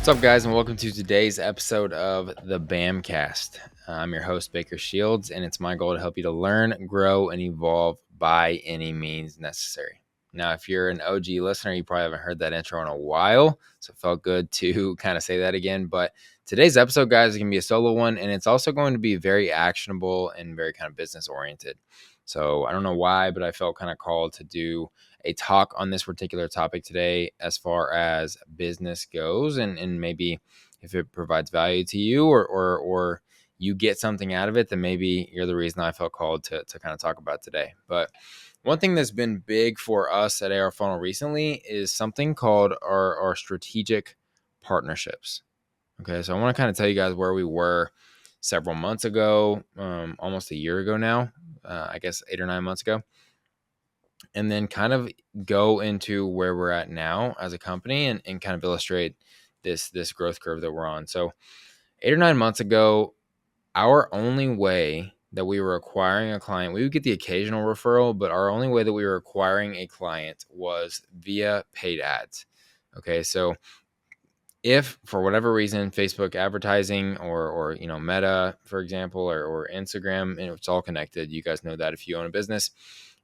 What's up, guys, and welcome to today's episode of the BAMNcast. I'm your host, Baker Shields, and it's my goal to help you to learn, grow, and evolve by any means necessary. Now, if you're an OG listener, you probably haven't heard that intro in a while, so it felt good to kind of say that again. But today's episode, guys, is going to be a solo one, and it's also going to be very actionable and very kind of business-oriented. So I don't know why, but I felt kind of called to do a talk on this particular topic today as far as business goes, and maybe if it provides value to you or you get something out of it, then maybe you're the reason I felt called to kind of talk about today. But one thing that's been big for us at ARFunnel recently is something called our strategic partnerships. Okay, so I want to kind of tell you guys where we were several months ago, almost a year ago now, I guess 8 or 9 months ago, and then kind of go into where we're at now as a company and kind of illustrate this growth curve that we're on. So 8 or 9 months ago, our only way that we were acquiring a client, we would get the occasional referral, but our only way that we were acquiring a client was via paid ads. Okay, so if for whatever reason Facebook advertising or Meta, for example, or Instagram, and it's all connected, you guys know that if you own a business,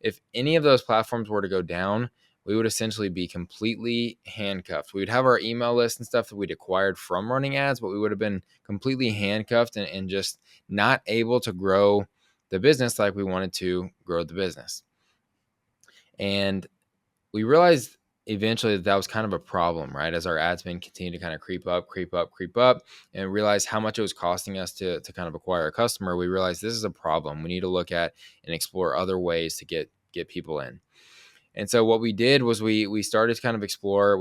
if any of those platforms were to go down, we would essentially be completely handcuffed. We would have our email list and stuff that we'd acquired from running ads, but we would have been completely handcuffed and just not able to grow the business like we wanted to grow the business. And we realized eventually that was kind of a problem, right? As our ad spend continued to kind of creep up, and realize how much it was costing us to kind of acquire a customer, we realized this is a problem. We need to look at and explore other ways to get people in. And so what we did was we started to kind of explore.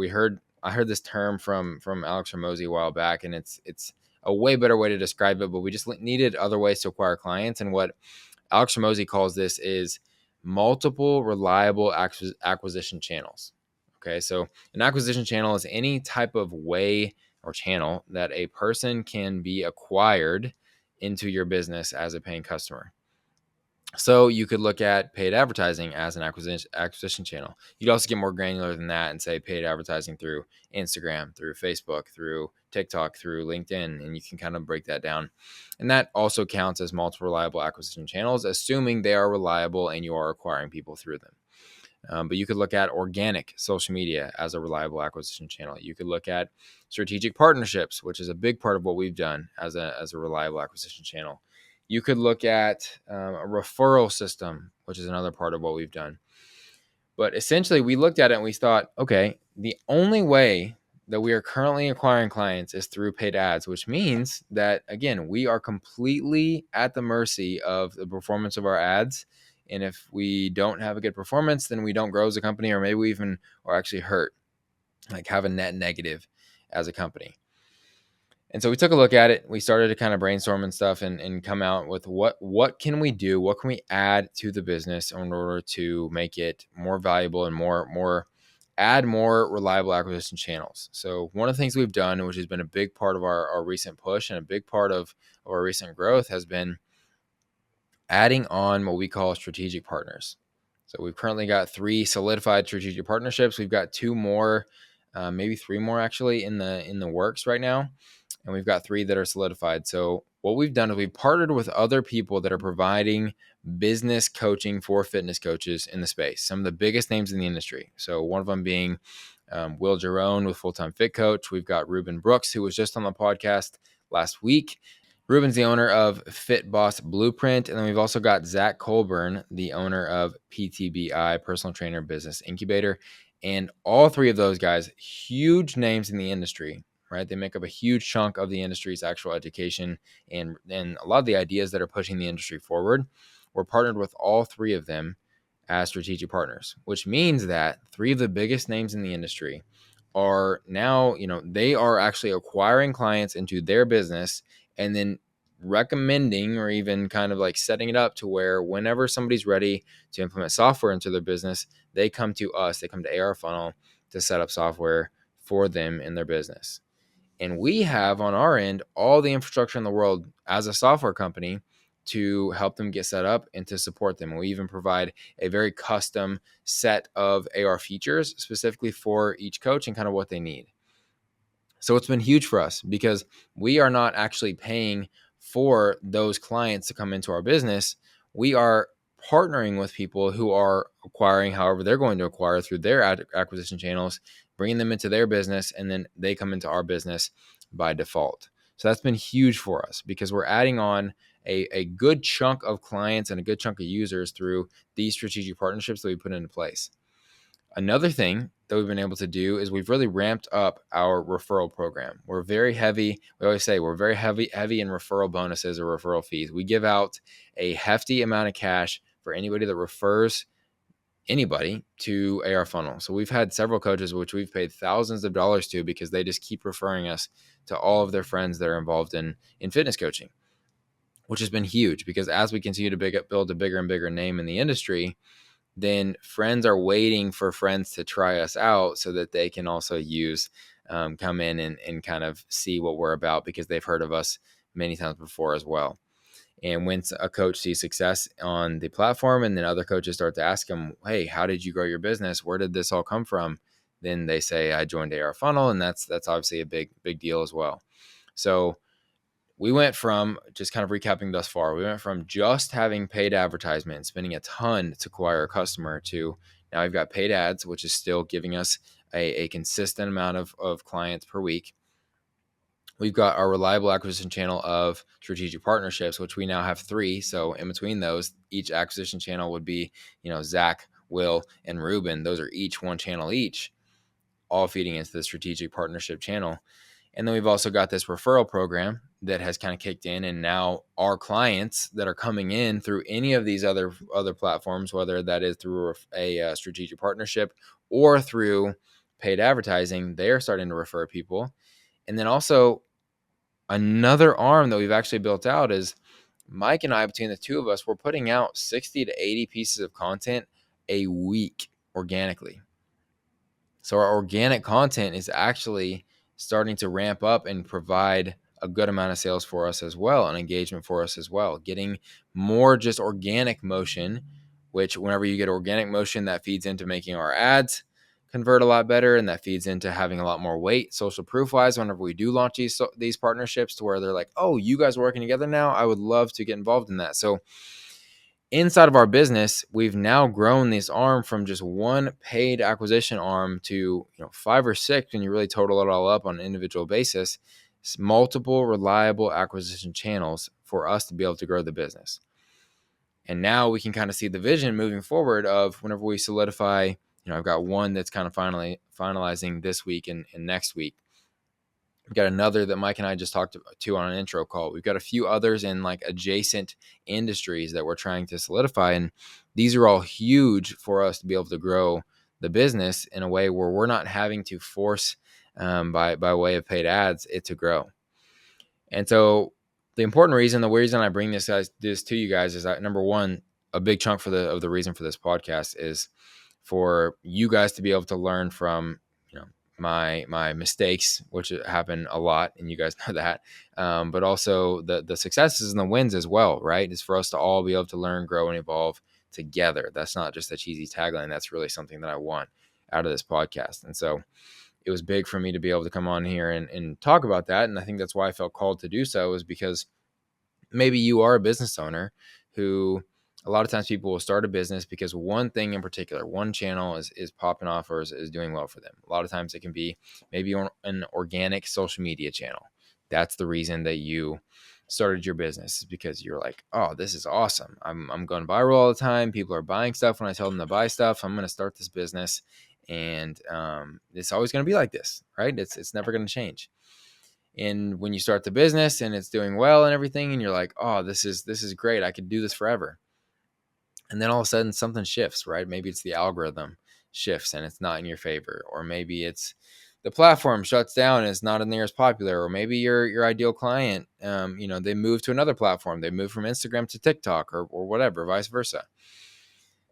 I heard this term from Alex Hormozi a while back, and it's a way better way to describe it, but we just needed other ways to acquire clients. And what Alex Hormozi calls this is multiple reliable acquisition channels. Okay, so an acquisition channel is any type of way or channel that a person can be acquired into your business as a paying customer. So you could look at paid advertising as an acquisition channel. You'd also get more granular than that and say paid advertising through Instagram, through Facebook, through TikTok, through LinkedIn, and you can kind of break that down. And that also counts as multiple reliable acquisition channels, assuming they are reliable and you are acquiring people through them. But you could look at organic social media as a reliable acquisition channel. You could look at strategic partnerships, which is a big part of what we've done as a reliable acquisition channel. You could look at a referral system, which is another part of what we've done. But essentially, we looked at it and we thought, okay, the only way that we are currently acquiring clients is through paid ads, which means that, again, we are completely at the mercy of the performance of our ads. And if we don't have a good performance, then we don't grow as a company, or maybe we even are actually hurt, like have a net negative as a company. And so we took a look at it. We started to kind of brainstorm and stuff and come out with what can we do? What can we add to the business in order to make it more valuable and add more reliable acquisition channels? So one of the things we've done, which has been a big part of our recent push and a big part of our recent growth, has been adding on what we call strategic partners. So we've currently got 3 solidified strategic partnerships. We've got 2 more, maybe 3 more actually in the works right now. And we've got 3 that are solidified. So what we've done is we've partnered with other people that are providing business coaching for fitness coaches in the space. Some of the biggest names in the industry. So one of them being Will Jerome with Full Time Fit Coach. We've got Ruben Brooks, who was just on the podcast last week. Ruben's the owner of Fit Boss Blueprint. And then we've also got Zach Colburn, the owner of PTBI, Personal Trainer Business Incubator. And all 3 of those guys, huge names in the industry, right? They make up a huge chunk of the industry's actual education and a lot of the ideas that are pushing the industry forward. We're partnered with all 3 of them as strategic partners, which means that 3 of the biggest names in the industry are now, they are actually acquiring clients into their business and then recommending or even kind of like setting it up to where whenever somebody's ready to implement software into their business, they come to us, they come to ARFunnel to set up software for them in their business. And we have on our end all the infrastructure in the world as a software company to help them get set up and to support them. And we even provide a very custom set of AR features specifically for each coach and kind of what they need. So it's been huge for us because we are not actually paying for those clients to come into our business. We are partnering with people who are acquiring however they're going to acquire through their acquisition channels, bringing them into their business, and then they come into our business by default. So that's been huge for us because we're adding on a good chunk of clients and a good chunk of users through these strategic partnerships that we put into place. Another thing that we've been able to do is we've really ramped up our referral program. We're very heavy. We always say we're very heavy in referral bonuses or referral fees. We give out a hefty amount of cash for anybody that refers anybody to ARFunnel. So we've had several coaches which we've paid thousands of dollars to because they just keep referring us to all of their friends that are involved in fitness coaching, which has been huge because as we continue to build a bigger and bigger name in the industry, then friends are waiting for friends to try us out so that they can also come in and kind of see what we're about because they've heard of us many times before as well. And when a coach sees success on the platform and then other coaches start to ask them, hey, how did you grow your business? Where did this all come from? Then they say, I joined ARFunnel, and that's obviously a big deal as well. So we went from, just kind of recapping thus far, we went from just having paid advertisement and spending a ton to acquire a customer to now we've got paid ads, which is still giving us a consistent amount of clients per week. We've got our reliable acquisition channel of strategic partnerships, which we now have 3. So in between those, each acquisition channel would be, Zach, Will, and Ruben. Those are each one channel each, all feeding into the strategic partnership channel. And then we've also got this referral program that has kind of kicked in. And now our clients that are coming in through any of these other platforms, whether that is through a strategic partnership or through paid advertising, they are starting to refer people. And then also another arm that we've actually built out is Mike and I, between the two of us, we're putting out 60 to 80 pieces of content a week organically. So our organic content is actually starting to ramp up and provide a good amount of sales for us as well, and engagement for us as well. Getting more just organic motion, which whenever you get organic motion, that feeds into making our ads convert a lot better, and that feeds into having a lot more weight social proof wise whenever we do launch these partnerships, to where they're like, oh, you guys are working together now, I would love to get involved in that. So inside of our business, we've now grown this arm from just one paid acquisition arm to 5 or 6 when you really total it all up on an individual basis. It's multiple reliable acquisition channels for us to be able to grow the business. And now we can kind of see the vision moving forward of whenever we solidify, I've got one that's kind of finalizing this week and next week. We've got another that Mike and I just talked to on an intro call. We've got a few others in like adjacent industries that we're trying to solidify. And these are all huge for us to be able to grow the business in a way where we're not having to force by way of paid ads it to grow. And so the reason I bring this to you guys is that, number one, a big chunk of the reason for this podcast is for you guys to be able to learn from, my mistakes, which happen a lot, and you guys know that, but also the successes and the wins as well, right? Is for us to all be able to learn, grow, and evolve together. That's not just a cheesy tagline. That's really something that I want out of this podcast. And so it was big for me to be able to come on here and talk about that. And I think that's why I felt called to do so, is because maybe you are a business owner who, a lot of times people will start a business because one thing in particular, one channel is popping off or is doing well for them. A lot of times it can be maybe an organic social media channel. That's the reason that you started your business, is because you're like, oh, this is awesome. I'm going viral all the time. People are buying stuff when I tell them to buy stuff. I'm going to start this business, and it's always going to be like this, right? It's never going to change. And when you start the business and it's doing well and everything, and you're like, oh, this is great. I could do this forever. And then all of a sudden something shifts, right? Maybe it's the algorithm shifts and it's not in your favor, or maybe it's the platform shuts down and it's not near as popular, or maybe your ideal client, they move to another platform. They move from Instagram to TikTok or whatever, vice versa.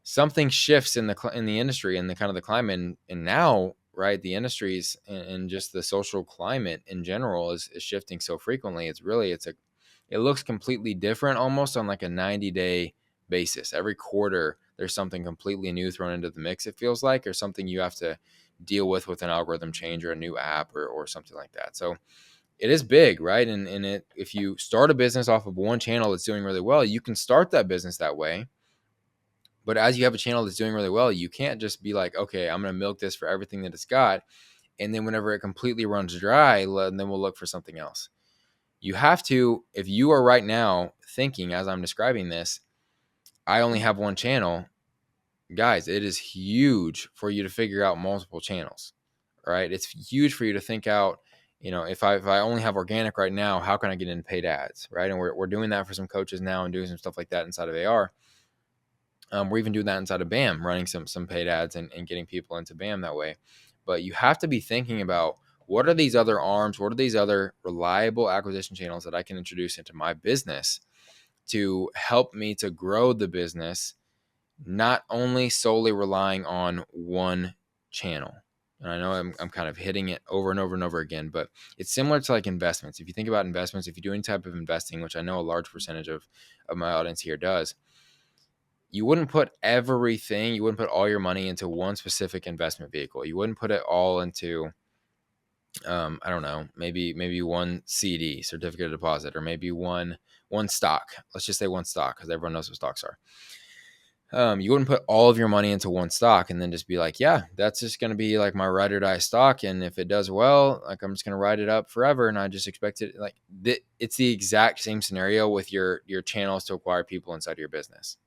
Something shifts in the industry and the kind of the climate, and now, right, the industries and just the social climate in general is shifting so frequently. It looks completely different almost on like a 90-day basis. Every quarter there's something completely new thrown into the mix, it feels like, or something you have to deal with an algorithm change or a new app or something like that. So it is big, right? And if you start a business off of one channel that's doing really well, you can start that business that way. But as you have a channel that's doing really well, you can't just be like, okay, I'm going to milk this for everything that it's got. And then whenever it completely runs dry, then we'll look for something else. You have to, if you are right now thinking, as I'm describing this, I only have one channel, guys, it is huge for you to figure out multiple channels, right? It's huge for you to think out, if I only have organic right now, how can I get into paid ads, right? And we're doing that for some coaches now and doing some stuff like that inside of AR. We're even doing that inside of BAM, running some paid ads and getting people into BAM that way. But you have to be thinking about, what are these other arms? What are these other reliable acquisition channels that I can introduce into my business to help me to grow the business, not only solely relying on one channel? And I know I'm kind of hitting it over and over and over again, but it's similar to like investments. If you think about investments, if you do any type of investing, which I know a large percentage of my audience here does, you wouldn't put all your money into one specific investment vehicle. You wouldn't put it all into, I don't know, maybe one CD, certificate of deposit, or maybe one stock. Let's just say one stock, because everyone knows what stocks are. You wouldn't put all of your money into one stock and then just be like, yeah, that's just going to be like my ride or die stock. And if it does well, like, I'm just going to ride it up forever. And I just expect it. Like, it's the exact same scenario with your channels to acquire people inside of your business.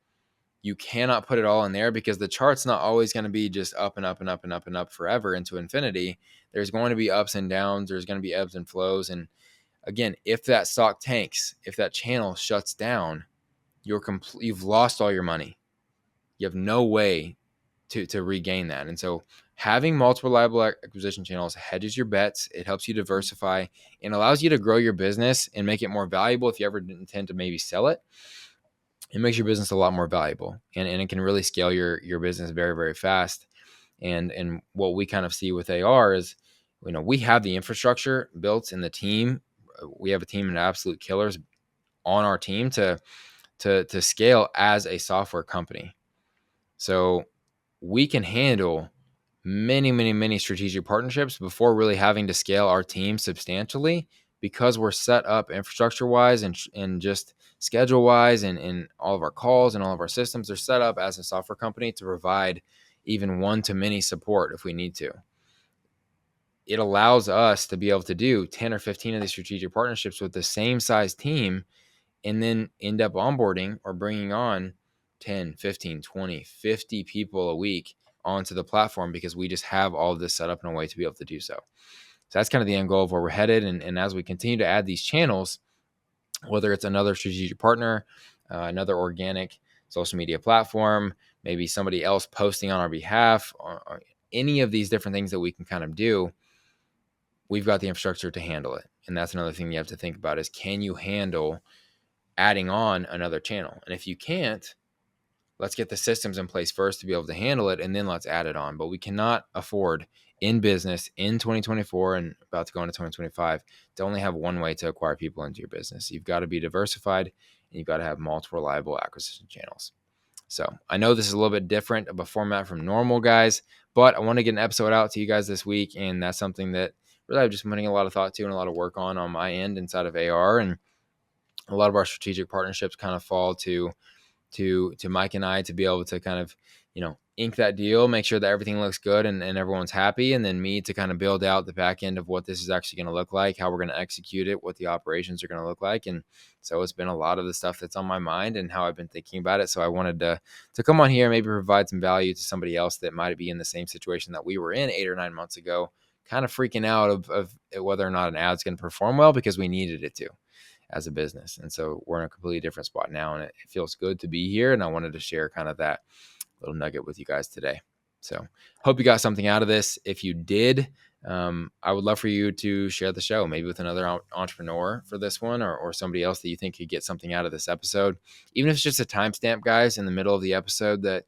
You cannot put it all in there, because the chart's not always going to be just up and up and up and up and up forever into infinity. There's going to be ups and downs. There's going to be ebbs and flows. And again, if that stock tanks, if that channel shuts down, you've lost all your money. You have no way to regain that. And so having multiple reliable acquisition channels hedges your bets. It helps you diversify and allows you to grow your business and make it more valuable. If you ever intend to maybe sell it, it makes your business a lot more valuable, and it can really scale your business very, very fast. And what we kind of see with AR is, we have the infrastructure built in the team. We have a team of absolute killers on our team to scale as a software company. So we can handle many, many, many strategic partnerships before really having to scale our team substantially, because we're set up infrastructure wise and just schedule wise, and all of our calls and all of our systems are set up as a software company to provide even one-to-many support if we need to. It allows us to be able to do 10 or 15 of these strategic partnerships with the same size team, and then end up onboarding or bringing on 10, 15, 20, 50 people a week onto the platform, because we just have all of this set up in a way to be able to do so. So that's kind of the end goal of where we're headed. And as we continue to add these channels, whether it's another strategic partner, another organic social media platform, maybe somebody else posting on our behalf, or any of these different things that we can kind of do, we've got the infrastructure to handle it. And that's another thing you have to think about is, can you handle adding on another channel? And if you can't, let's get the systems in place first to be able to handle it, and then let's add it on. But we cannot afford in business in 2024 and about to go into 2025 to only have one way to acquire people into your business. You've got to be diversified, and you've got to have multiple reliable acquisition channels. So I know this is a little bit different of a format from normal, guys, but I want to get an episode out to you guys this week. And that's something that really I've just been putting a lot of thought to and a lot of work on my end inside of AR. And a lot of our strategic partnerships kind of fall to Mike and I to be able to kind of, ink that deal, make sure that everything looks good and everyone's happy. And then me to kind of build out the back end of what this is actually going to look like, how we're going to execute it, what the operations are going to look like. And so it's been a lot of the stuff that's on my mind and how I've been thinking about it. So I wanted to come on here and maybe provide some value to somebody else that might be in the same situation that we were in 8 or 9 months ago, kind of freaking out of whether or not an ad's going to perform well, because we needed it to as a business. And so we're in a completely different spot now, and it feels good to be here. And I wanted to share kind of that little nugget with you guys today. So hope you got something out of this. If you did, I would love for you to share the show, maybe with another entrepreneur for this one, or somebody else that you think could get something out of this episode. Even if it's just a timestamp, guys, in the middle of the episode that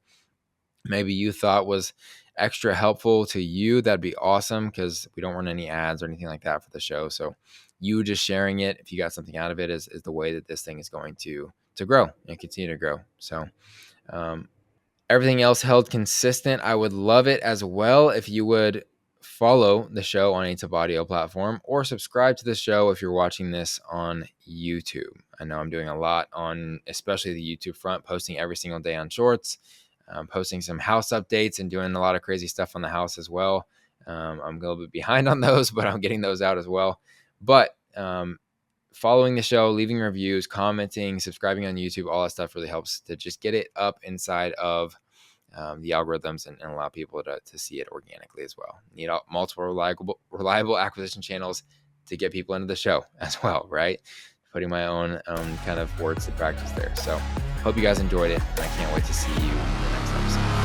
maybe you thought was extra helpful to you, that'd be awesome, because we don't run any ads or anything like that for the show. So you just sharing it, if you got something out of it, is the way that this thing is going to grow and continue to grow. So Everything else held consistent. I would love it as well if you would follow the show on a tip audio platform or subscribe to the show if you're watching this on YouTube. I know I'm doing a lot on especially the YouTube front, posting every single day on shorts, posting some house updates and doing a lot of crazy stuff on the house as well. I'm a little bit behind on those, but I'm getting those out as well. But following the show, leaving reviews, commenting, subscribing on YouTube, all that stuff really helps to just get it up inside of the algorithms and allow people to see it organically as well. Need multiple reliable acquisition channels to get people into the show as well, right? Putting my own kind of words to practice there. So hope you guys enjoyed it, and I can't wait to see you in the next episode.